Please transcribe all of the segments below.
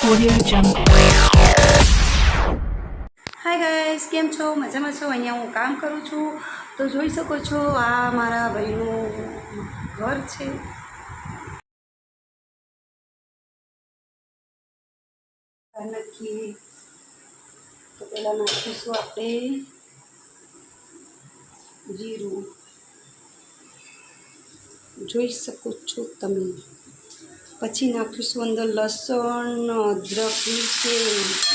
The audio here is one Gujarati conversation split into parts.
Audio Jungle. હાય ગાઈસ, કેમ છો? મજામાં છો? અહીંયા હું કામ કરું છું તો જોઈ શકો છો આ મારા ભાઈનું ઘર છે. નાખીએ તો પહેલાં નાખીશું આપણે જીરું. જોઈ શકો છો તમે. પછી નાખીશું અંદર લસણ, અદરકની પેસ્ટ.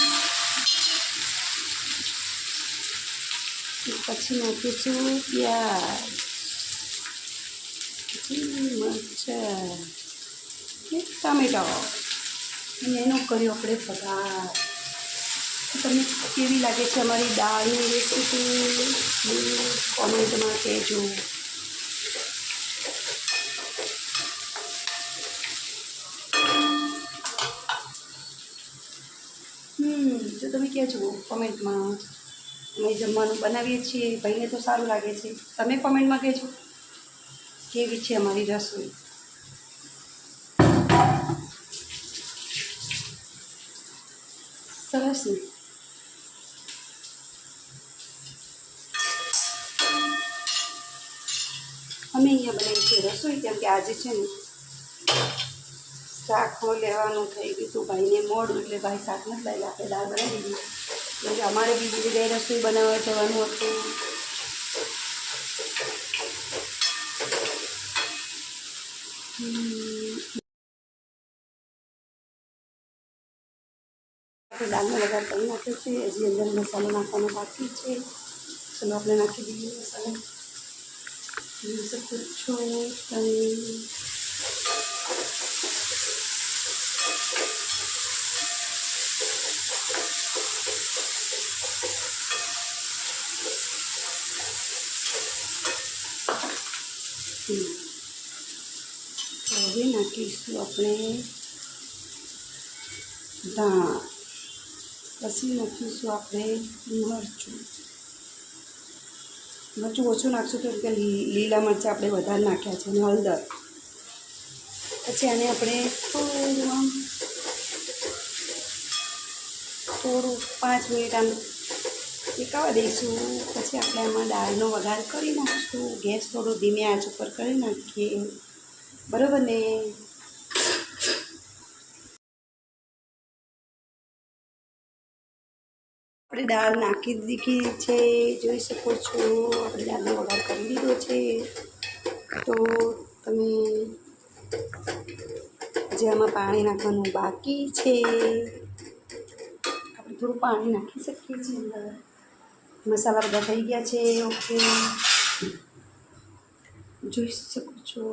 પછી નાખીશું પ્યાજ, પછી મરચાં, ટામેટા, અને એનો કર્યો આપણે વઘાર. તમને કેવી લાગે છે અમારી દાળની રેસીપી કોમેન્ટમાં કહેજો. તો તમે કહેજો કોમેન્ટમાં. અમે જમવાનું બનાવીએ છીએ, ભાઈને તો સારું લાગે છે. તમે કોમેન્ટમાં કહેજો કેવી છે અમારી રસોઈ. સરસ ને? અમે અહીંયા બનાવીએ છીએ રસોઈ, કેમ કે આજે છે ને શાક લેવાનું થઈ ગયું હતું. ભાઈને મોડું એટલે ભાઈ શાક નથી લાવી, આપણે દાળ બનાવી દીધી. કેમ કે અમારે બીજી જગ્યાએ રસોઈ બનાવવા જવાનું હતું. આપણે દાળનો વઘાર કરી નાખ્યો છે. હજી અંદર મસાલો નાખવાનો બાકી છે. ચલો આપણે નાખી દઈએ મસાલો. જોઈ શકો છો તમે. હવે નાખીશું આપણે દાળ. પછી નાખીશું આપણે મરચું. મરચું ઓછું નાખશું કેમ કે લીલા મરચાં આપણે વધારે નાખ્યા છે. અને હળદર. પછી આને આપણે થોડું 5 મિનિટ આમ શેકાવા દઈશું. પછી આપણે આમાં દાળનો વઘાર કરી નાખીશું. ગેસ થોડો ધીમે આંચ ઉપર કરી નાખીએ, બરાબર ને? આપણે દાળ નાખી દીધી છે, જોઈ શકો છો. આપણે દાળનો વઘાર કરી દીધો છે. તો તમે જે આમાં પાણી નાખવાનું બાકી છે, આપણે થોડું પાણી નાખી શકીએ છીએ અંદર. મસાલા બધા થઈ ગયા છે. ઓકે, જોઈ શકો છો.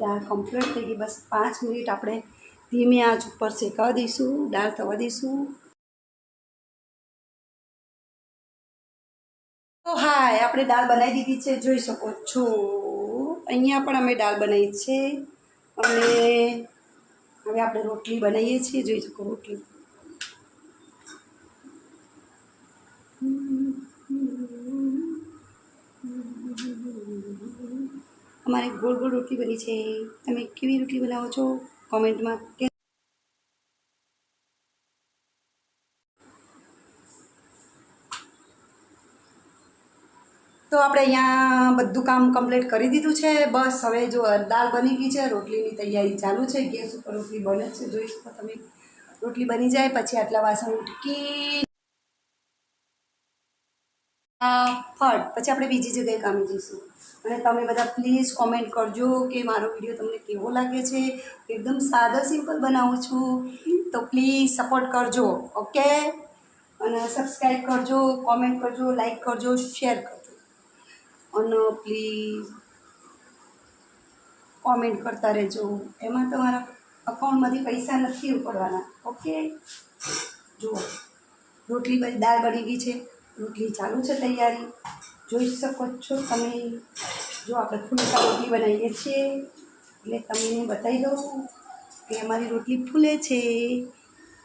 દાળ કમ્પ્લીટ થઈ ગઈ. બસ 5 મિનિટ આપણે ધીમે આંચ ઉપર શેકાવા દઈશું. દાળ થવા દઈશું. તો હાય, આપણે દાળ બનાવી દીધી છે, જોઈ શકો છો. અહીંયા પણ અમે દાળ બનાવી છે. અને હવે આપણે રોટલી બનાવીએ છીએ, જોઈ શકો. રોટલી અમારે ગોળ ગોળ રોટલી બની છે. તમે કેવી રોટલી બનાવો છો કોમેન્ટમાં કે. તો આપણે અહીંયા બધું કામ કમ્પ્લીટ કરી દીધું છે. બસ હવે જો દાળ બની ગઈ છે, રોટલીની તૈયારી ચાલુ છે. ગેસ ઉપર રોટલી બને છે, જોઈ શકો તમે. રોટલી બની જાય પછી આટલા વાસણ ઉટકી ફટ પછી આપણે બીજી જગ્યાએ કામે જઈશું. અને તમે બધા પ્લીઝ કોમેન્ટ કરજો કે મારો વિડીયો તમને કેવો લાગે છે. એકદમ સાદા સિમ્પલ બનાવું છું, તો પ્લીઝ સપોર્ટ કરજો. ઓકે, અને સબસ્ક્રાઈબ કરજો, કોમેન્ટ કરજો, લાઈક કરજો, શેર કરજો. અને પ્લીઝ કોમેન્ટ કરતા રહેજો. એમાં તમારા અકાઉન્ટમાંથી પૈસા નથી ઉપડવાના. ઓકે, જુઓ રોટલી દાળ બની ગઈ છે. રોટલી ચાલુ છે તૈયારી, જોઈ શકો છો તમે. જો આપણે ફૂલકા રોટલી બનાવીએ છીએ એટલે તમને બતાવી દઉં કે અમારી રોટલી ફૂલે છે.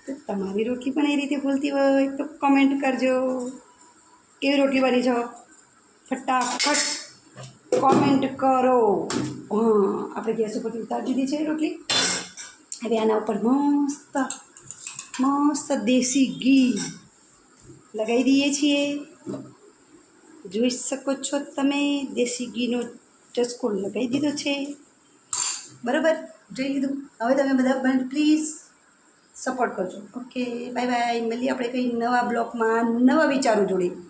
તો તમારી રોટલી પણ એ રીતે ફૂલતી હોય તો કમેન્ટ કરજો. કેવી રોટલી બની છે ફટાફટ. કોમેન્ટ કરો. હા, આપણે ગેસ ઉપરથી ઉતારી દીધી છે રોટલી. હવે આના ઉપર મસ્ત મસ્ત દેશી ઘી લગાવી દઈએ છીએ. જોઈ શકો છો તમે, દેશી ઘીનો ચસ્કો લગાવી દીધો છે. બરાબર, જોઈ લીધું. હવે તમે બધા પ્લીઝ સપોર્ટ કરજો. Okay, bye bye. મળીએ આપણે કંઈ નવા બ્લોગમાં નવા વિચારો જોડે.